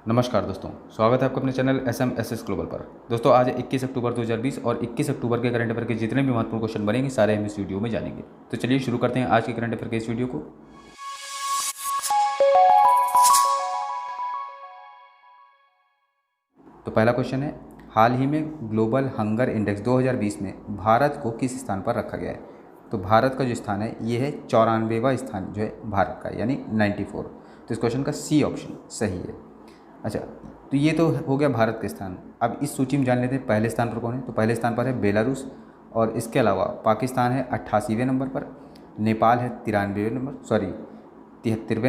नमस्कार दोस्तों, स्वागत है आपका अपने चैनल SMSS ग्लोबल पर। दोस्तों आज 21 अक्टूबर 2020 और 21 अक्टूबर के करंट अफेयर के जितने भी महत्वपूर्ण क्वेश्चन बनेंगे सारे हम इस वीडियो में जानेंगे। तो चलिए शुरू करते हैं आज के करंट अफेयर के इस वीडियो को। तो पहला क्वेश्चन है, हाल ही में ग्लोबल हंगर इंडेक्स 2020 में भारत को किस स्थान पर रखा गया है। तो भारत का जो स्थान है ये है 94वां स्थान जो है भारत का, यानी 94। तो इस क्वेश्चन का सी ऑप्शन सही है। अच्छा, तो ये तो हो गया भारत का स्थान। अब इस सूची में जान लेते हैं पहले स्थान पर कौन है। तो पहले स्थान पर है बेलारूस, और इसके अलावा पाकिस्तान है 88वें नंबर पर, नेपाल है 73वें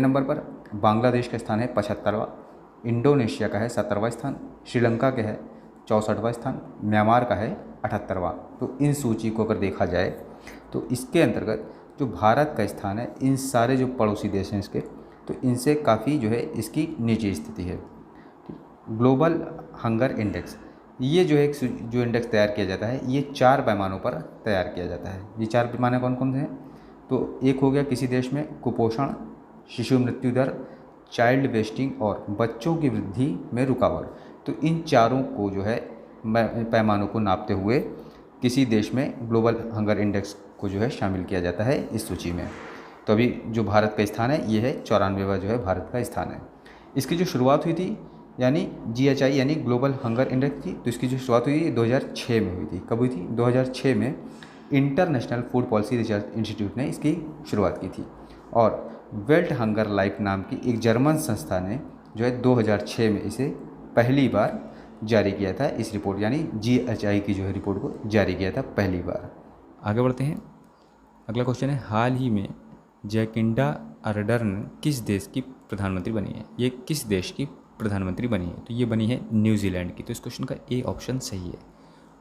नंबर पर, बांग्लादेश का स्थान है 75वां, इंडोनेशिया का है 70वां स्थान, श्रीलंका का है 64वां स्थान, म्यांमार का है 78वां। तो इन सूची को अगर देखा जाए तो इसके अंतर्गत जो भारत का स्थान है इन सारे जो पड़ोसी देश हैं इसके, तो इनसे काफ़ी जो है इसकी नीचे स्थिति है। ग्लोबल हंगर इंडेक्स, ये जो है जो इंडेक्स तैयार किया जाता है ये 4 पैमानों पर तैयार किया जाता है। ये 4 पैमाने कौन कौन से हैं? तो एक हो गया किसी देश में कुपोषण, शिशु मृत्यु दर, चाइल्ड वेस्टिंग और बच्चों की वृद्धि में रुकावट। तो इन चारों को जो है पैमानों को नापते हुए किसी देश में ग्लोबल हंगर इंडेक्स को जो है शामिल किया जाता है इस सूची में। तो अभी जो भारत का स्थान है ये है 94वां जो है भारत का स्थान है। इसकी जो शुरुआत हुई थी यानी GHI यानी ग्लोबल हंगर इंडेक्स थी, तो इसकी जो शुरुआत हुई 2006 में हुई थी। कब हुई थी? 2006 में international food policy research institute ने इसकी शुरुआत की थी, और वेल्ट हंगर लाइफ नाम की एक जर्मन संस्था ने जो है 2006 में इसे पहली बार जारी किया था। इस रिपोर्ट यानी GHI की जो है रिपोर्ट को जारी किया था पहली बार। आगे बढ़ते हैं। अगला क्वेश्चन है, हाल ही में जैकिंडा अर्डर्न किस देश की प्रधानमंत्री बनी है। ये किस देश की प्रधानमंत्री बनी है? तो ये बनी है न्यूजीलैंड की। तो इस क्वेश्चन का ए ऑप्शन सही है।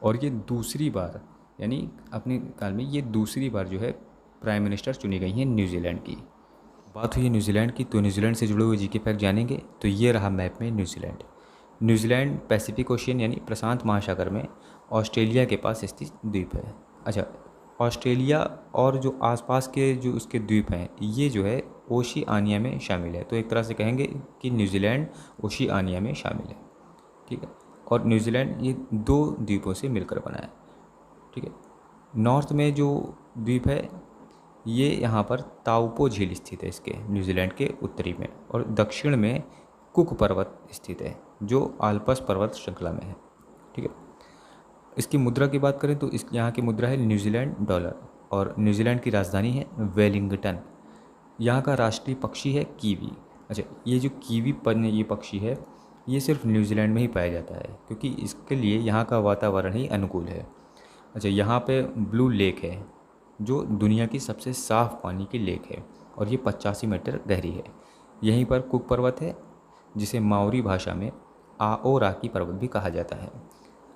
और ये दूसरी बार यानी अपने काल में ये दूसरी बार जो है प्राइम मिनिस्टर चुनी गई हैं न्यूजीलैंड की। बात हुई है न्यूजीलैंड की, तो न्यूजीलैंड से जुड़े हुए जीके फैक्ट जानेंगे। तो ये रहा मैप में न्यूजीलैंड। न्यूजीलैंड पैसिफिक ओशियन यानी प्रशांत महासागर में ऑस्ट्रेलिया के पास स्थित द्वीप है। अच्छा, ऑस्ट्रेलिया और जो आसपास के जो उसके द्वीप हैं ये जो है ओशिआनिया में शामिल है। तो एक तरह से कहेंगे कि न्यूजीलैंड ओशिआनिया में शामिल है। ठीक है, और न्यूजीलैंड ये 2 द्वीपों से मिलकर बना है। ठीक है, नॉर्थ में जो द्वीप है ये यहाँ पर ताउपो झील स्थित है इसके न्यूजीलैंड के उत्तरी में, और दक्षिण में कुक पर्वत स्थित है जो आल्पस पर्वत श्रृंखला में है। ठीक है, इसकी मुद्रा की बात करें तो इस यहाँ की मुद्रा है न्यूजीलैंड डॉलर, और न्यूजीलैंड की राजधानी है वेलिंगटन। यहाँ का राष्ट्रीय पक्षी है कीवी। अच्छा, ये जो कीवी ये पक्षी है ये सिर्फ न्यूजीलैंड में ही पाया जाता है क्योंकि इसके लिए यहाँ का वातावरण ही अनुकूल है। अच्छा, यहाँ पे ब्लू लेक है जो दुनिया की सबसे साफ़ पानी की लेक है, और ये 85 मीटर गहरी है। यहीं पर कुक पर्वत है जिसे माओरी भाषा में आओराकी पर्वत भी कहा जाता है।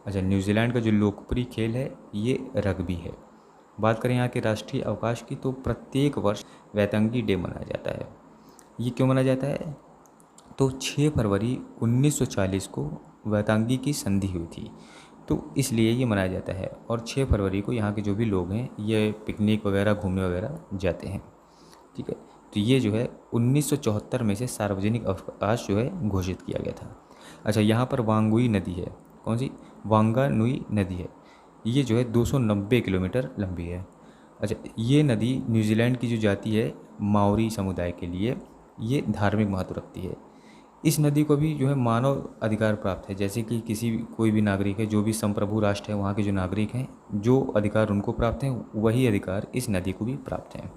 अच्छा, न्यूजीलैंड का जो लोकप्रिय खेल है ये रग्बी है। बात करें यहाँ के राष्ट्रीय अवकाश की, तो प्रत्येक वर्ष वैतंगी डे मनाया जाता है। ये क्यों मनाया जाता है? तो 6 फरवरी 1940 को वैतंगी की संधि हुई थी, तो इसलिए ये मनाया जाता है। और 6 फरवरी को यहाँ के जो भी लोग हैं ये पिकनिक वगैरह घूमने वगैरह जाते हैं। ठीक है, तो ये जो है 1974 में से सार्वजनिक अवकाश जो है घोषित किया गया था। अच्छा, यहाँ पर वांगुई नदी है। कौन सी? वांगानुई नदी है। ये जो है 290 किलोमीटर लंबी है। अच्छा, ये नदी न्यूजीलैंड की जो जाति है माओरी समुदाय के लिए ये धार्मिक महत्व रखती है। इस नदी को भी जो है मानव अधिकार प्राप्त है, जैसे कि कोई भी नागरिक है, जो भी संप्रभु राष्ट्र है वहाँ के जो नागरिक हैं जो अधिकार उनको प्राप्त हैं वही अधिकार इस नदी को भी प्राप्त हैं।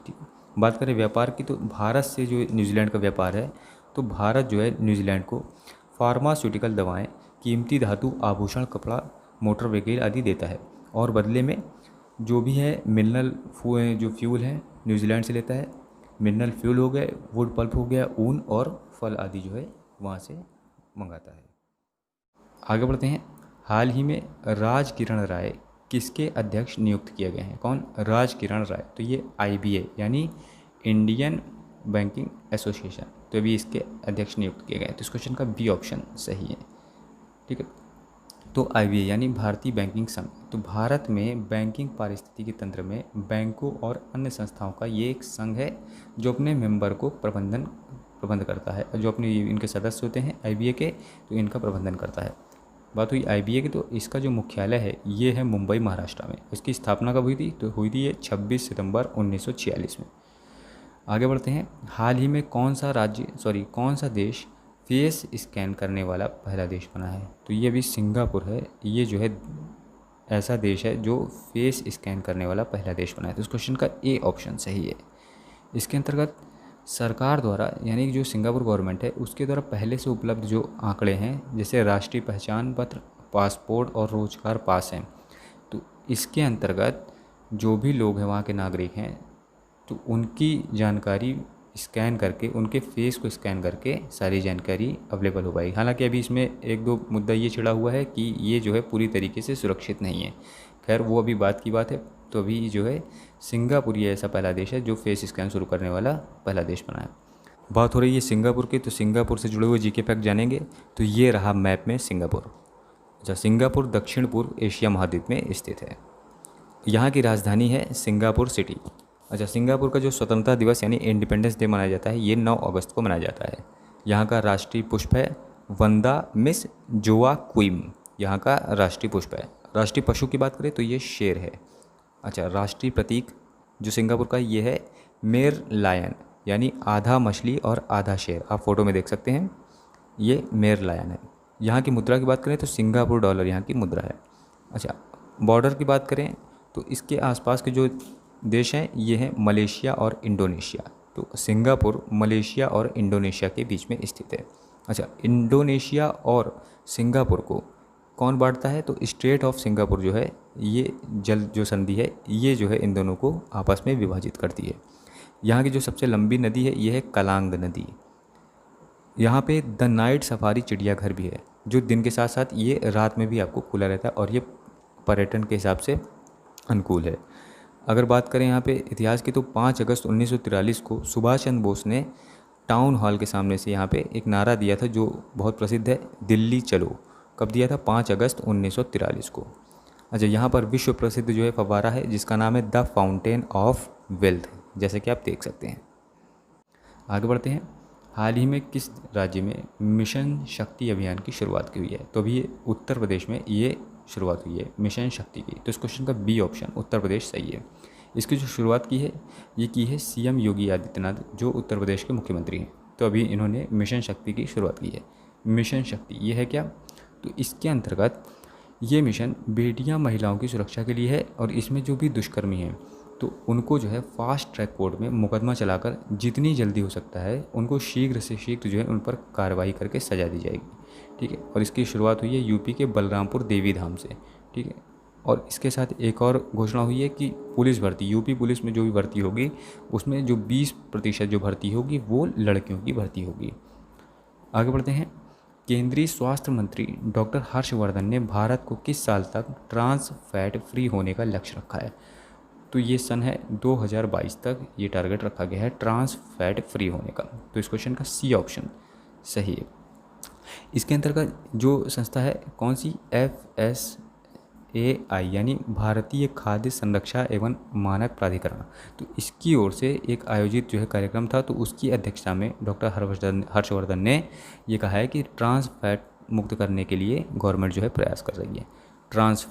ठीक है, बात करें व्यापार की, तो भारत से जो न्यूजीलैंड का व्यापार है, तो भारत जो है न्यूजीलैंड को फार्मास्यूटिकल दवाएँ, कीमती धातु, आभूषण, कपड़ा, मोटर व्हीकल आदि देता है, और बदले में जो भी है मिनरल जो फ्यूल है न्यूजीलैंड से लेता है। मिनरल फ्यूल हो गए, वुड पल्प हो गया, ऊन और फल आदि जो है वहाँ से मंगाता है। आगे बढ़ते हैं। हाल ही में राज किरण राय किसके अध्यक्ष नियुक्त किए गए हैं? कौन? राज किरण राय। तो ये IBA यानी इंडियन बैंकिंग एसोसिएशन, तो अभी इसके अध्यक्ष नियुक्त किए गए हैं। तो इस क्वेश्चन का बी ऑप्शन सही है। ठीक है, तो IBA यानी भारतीय बैंकिंग संघ। तो भारत में बैंकिंग पारिस्थितिकी तंत्र में बैंकों और अन्य संस्थाओं का ये एक संघ है जो अपने मेंबर को प्रबंध करता है, जो अपने इनके सदस्य होते हैं IBA के, तो इनका प्रबंधन करता है। बात हुई IBA की, तो इसका जो मुख्यालय है ये है मुंबई, महाराष्ट्र में। इसकी स्थापना कब हुई थी? तो हुई थी ये 26 सितंबर 1946 में। आगे बढ़ते हैं। हाल ही में कौन सा देश फेस स्कैन करने वाला पहला देश बना है? तो ये अभी सिंगापुर है, ये जो है ऐसा देश है जो फेस स्कैन करने वाला पहला देश बना है। तो इस क्वेश्चन का ए ऑप्शन सही है। इसके अंतर्गत सरकार द्वारा, यानी जो सिंगापुर गवर्नमेंट है उसके द्वारा पहले से उपलब्ध जो आंकड़े हैं, जैसे राष्ट्रीय पहचान पत्र, पासपोर्ट और रोजगार पास हैं, तो इसके अंतर्गत जो भी लोग हैं वहाँ के नागरिक हैं, तो उनकी जानकारी स्कैन करके, उनके फेस को स्कैन करके सारी जानकारी अवेलेबल हो पाएगी। हालांकि अभी इसमें एक दो मुद्दा ये छिड़ा हुआ है कि ये जो है पूरी तरीके से सुरक्षित नहीं है। खैर वो अभी बात की बात है। तो अभी जो है सिंगापुर ये ऐसा पहला देश है जो फेस स्कैन शुरू करने वाला पहला देश बना है। बात हो रही है सिंगापुर की, तो सिंगापुर से जुड़े हुए जीके फैक्ट जानेंगे। तो ये रहा मैप में सिंगापुर। अच्छा, सिंगापुर दक्षिण पूर्व एशिया महाद्वीप में स्थित है। यहाँ की राजधानी है सिंगापुर सिटी। अच्छा, सिंगापुर का जो स्वतंत्रता दिवस यानी इंडिपेंडेंस डे मनाया जाता है, ये 9 अगस्त को मनाया जाता है। यहाँ का राष्ट्रीय पुष्प है वंदा मिस जोआक्विम, यहाँ का राष्ट्रीय पुष्प है। राष्ट्रीय पशु की बात करें तो ये शेर है। अच्छा, राष्ट्रीय प्रतीक जो सिंगापुर का ये है मेर लायन, यानी आधा मछली और आधा शेर। आप फोटो में देख सकते हैं, ये मेर लायन है। यहाँ की मुद्रा की बात करें तो सिंगापुर डॉलर यहाँ की मुद्रा है। अच्छा, बॉर्डर की बात करें तो इसके आसपास के जो देश हैं ये हैं मलेशिया और इंडोनेशिया। तो सिंगापुर मलेशिया और इंडोनेशिया के बीच में स्थित है। अच्छा, इंडोनेशिया और सिंगापुर को कौन बांटता है? तो स्ट्रेट ऑफ सिंगापुर जो है, ये जल जो संधि है, ये जो है इन दोनों को आपस में विभाजित करती है। यहाँ की जो सबसे लंबी नदी है ये है कलांग नदी। यहाँ पे द नाइट सफारी चिड़ियाघर भी है, जो दिन के साथ साथ ये रात में भी आपको खुला रहता है और ये पर्यटन के हिसाब से अनुकूल है। अगर बात करें यहाँ पे इतिहास की, तो 5 अगस्त 1943 को सुभाष चंद्र बोस ने टाउन हॉल के सामने से यहाँ पे एक नारा दिया था जो बहुत प्रसिद्ध है, दिल्ली चलो। कब दिया था? 5 अगस्त 1943 को। अच्छा, यहाँ पर विश्व प्रसिद्ध जो है फव्वारा है जिसका नाम है द फाउंटेन ऑफ वेल्थ, जैसे कि आप देख सकते हैं। आगे बढ़ते हैं। हाल ही में किस राज्य में मिशन शक्ति अभियान की शुरुआत की हुई है? तो अभी उत्तर प्रदेश में ये शुरुआत हुई है मिशन शक्ति की। तो इस क्वेश्चन का बी ऑप्शन उत्तर प्रदेश सही है। इसकी जो शुरुआत की है ये की है CM योगी आदित्यनाथ, जो उत्तर प्रदेश के मुख्यमंत्री हैं। तो अभी इन्होंने मिशन शक्ति की शुरुआत की है। मिशन शक्ति ये है क्या? तो इसके अंतर्गत ये मिशन बेटियां महिलाओं की सुरक्षा के लिए है और इसमें जो भी दुष्कर्मी हैं तो उनको जो है फास्ट ट्रैक कोर्ट में मुकदमा चलाकर जितनी जल्दी हो सकता है उनको शीघ्र से शीघ्र जो है उन पर कार्रवाई करके सजा दी जाएगी। ठीक है, और इसकी शुरुआत हुई है यूपी के बलरामपुर देवी धाम से। ठीक है, और इसके साथ एक और घोषणा हुई है कि पुलिस भर्ती, यूपी पुलिस में जो भी भर्ती होगी उसमें जो 20% जो भर्ती होगी वो लड़कियों की भर्ती होगी। आगे बढ़ते हैं। केंद्रीय स्वास्थ्य मंत्री डॉक्टर हर्षवर्धन ने भारत को किस साल तक ट्रांस फैट फ्री होने का लक्ष्य रखा है? तो ये सन है 2022 तक ये टारगेट रखा गया है ट्रांस फैट फ्री होने का। तो इस क्वेश्चन का सी ऑप्शन सही है। इसके अंतर्गत जो संस्था है कौन सी? FSAI यानी भारतीय खाद्य संरक्षा एवं मानक प्राधिकरण। तो इसकी ओर से एक आयोजित जो है कार्यक्रम था, तो उसकी अध्यक्षता में डॉक्टर हर्षवर्धन ने ये कहा है कि ट्रांस फैट मुक्त करने के लिए गवर्नमेंट जो है प्रयास कर रही है। ट्रांस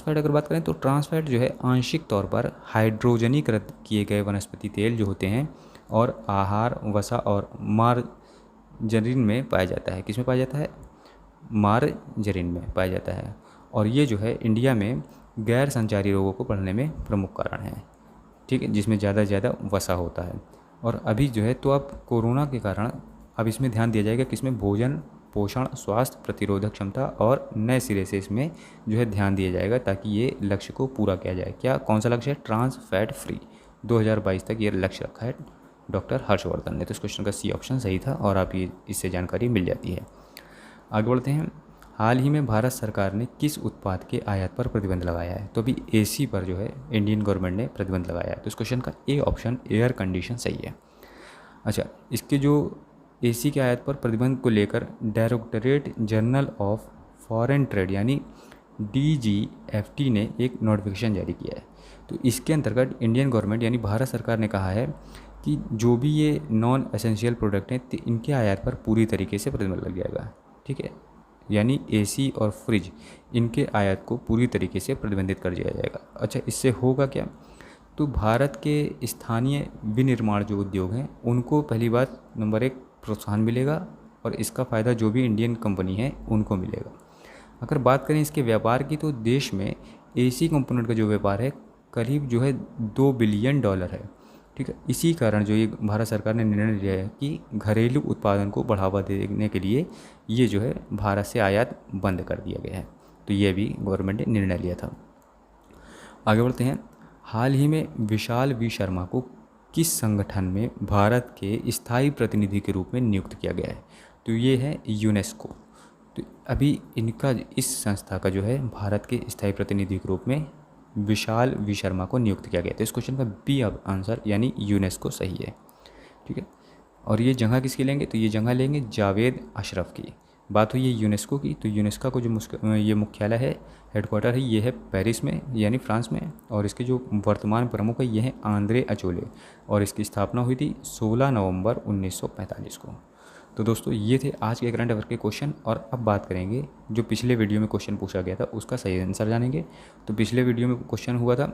फैट अगर बात करें तो ट्रांस फैट जो है आंशिक तौर पर हाइड्रोजनीकृत किए गए वनस्पति तेल जो होते हैं और आहार, वसा और मार्जरीन में पाया जाता है। किस में पाया जाता है? मार्जरीन में पाया जाता है। और ये जो है इंडिया में गैर संचारी रोगों को बढ़ने में प्रमुख कारण है। ठीक है, जिसमें ज़्यादा से ज़्यादा वसा होता है। और अभी जो है तो अब कोरोना के कारण अब इसमें ध्यान दिया जाएगा, किसमें? भोजन, पोषण, स्वास्थ्य, प्रतिरोधक क्षमता और नए सिरे से इसमें जो है ध्यान दिया जाएगा ताकि ये लक्ष्य को पूरा किया जाए। क्या, कौन सा लक्ष्य है? ट्रांस फैट फ्री 2022 तक ये लक्ष्य रखा है डॉक्टर हर्षवर्धन ने। तो इस क्वेश्चन का सी ऑप्शन सही था और आप ये इससे जानकारी मिल जाती है। आगे बढ़ते हैं। हाल ही में भारत सरकार ने किस उत्पाद के आयात पर प्रतिबंध लगाया है? तो अभी AC पर जो है इंडियन गवर्नमेंट ने प्रतिबंध लगाया है। तो इस क्वेश्चन का ए ऑप्शन एयर कंडीशन सही है। अच्छा, इसके जो AC के आयात पर प्रतिबंध को लेकर directorate general of foreign trade यानी DGFT ने एक नोटिफिकेशन जारी किया है। तो इसके अंतर्गत इंडियन गवर्नमेंट यानी भारत सरकार ने कहा है कि जो भी ये नॉन एसेंशियल प्रोडक्ट हैं तो इनके आयात पर पूरी तरीके से प्रतिबंध लग जाएगा। ठीक है, यानी एसी और फ्रिज इनके आयात को पूरी तरीके से प्रतिबंधित कर दिया जाएगा। अच्छा, इससे होगा क्या? तो भारत के स्थानीय विनिर्माण जो उद्योग हैं उनको पहली बात नंबर एक प्रोत्साहन मिलेगा और इसका फ़ायदा जो भी इंडियन कंपनी है उनको मिलेगा। अगर बात करें इसके व्यापार की तो देश में एसी कंपोनेंट का जो व्यापार है करीब जो है $2 बिलियन है। ठीक है, इसी कारण जो ये भारत सरकार ने निर्णय लिया है कि घरेलू उत्पादन को बढ़ावा देने के लिए ये जो है भारत से आयात बंद कर दिया गया है। तो ये भी गवर्नमेंट ने निर्णय लिया था। आगे बढ़ते हैं। हाल ही में विशाल वी शर्मा को किस संगठन में भारत के स्थायी प्रतिनिधि के रूप में नियुक्त किया गया है? तो ये है यूनेस्को। तो अभी इनका इस संस्था का जो है भारत के स्थायी प्रतिनिधि के रूप में विशाल वी शर्मा को नियुक्त किया गया। तो इस क्वेश्चन का बी अब आंसर यानी यूनेस्को सही है। ठीक है, और ये जगह किसकी लेंगे? तो ये जगह लेंगे जावेद अशरफ की। बात हुई है यूनेस्को की, तो यूनेस्को को जो ये मुख्यालय है, हेडक्वार्टर है, ये है पेरिस में यानी फ्रांस में। और इसके जो वर्तमान प्रमुख है ये हैं आंद्रे अचोले और इसकी स्थापना हुई थी 16 नवंबर 1945 को। तो दोस्तों ये थे आज के करंट अफेयर के क्वेश्चन। और अब बात करेंगे जो पिछले वीडियो में क्वेश्चन पूछा गया था उसका सही आंसर जानेंगे। तो पिछले वीडियो में क्वेश्चन हुआ था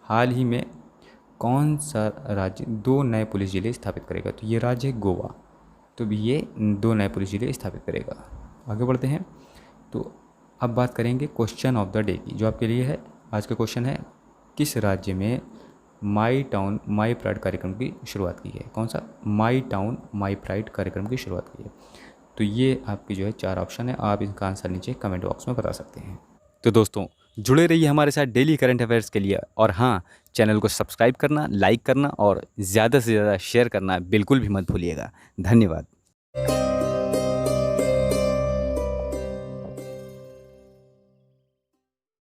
हाल ही में कौन सा राज्य 2 नए पुलिस जिले स्थापित करेगा? तो ये राज्य है गोवा। तो भी ये 2 नए पुलिस जिले स्थापित करेगा। आगे बढ़ते हैं। तो अब बात करेंगे क्वेश्चन ऑफ द डे की, जो आपके लिए है। आज का क्वेश्चन है किस राज्य में माई टाउन माई प्राइड कार्यक्रम की शुरुआत की है? कौन सा? माई टाउन माई प्राइड कार्यक्रम की शुरुआत की है। तो ये आपकी जो है 4 ऑप्शन है, आप इनका आंसर नीचे कमेंट बॉक्स में बता सकते हैं। तो दोस्तों जुड़े रहिए हमारे साथ डेली करंट अफेयर्स के लिए। और हाँ, चैनल को सब्सक्राइब करना, लाइक करना और ज़्यादा से ज़्यादा शेयर करना बिल्कुल भी मत भूलिएगा। धन्यवाद।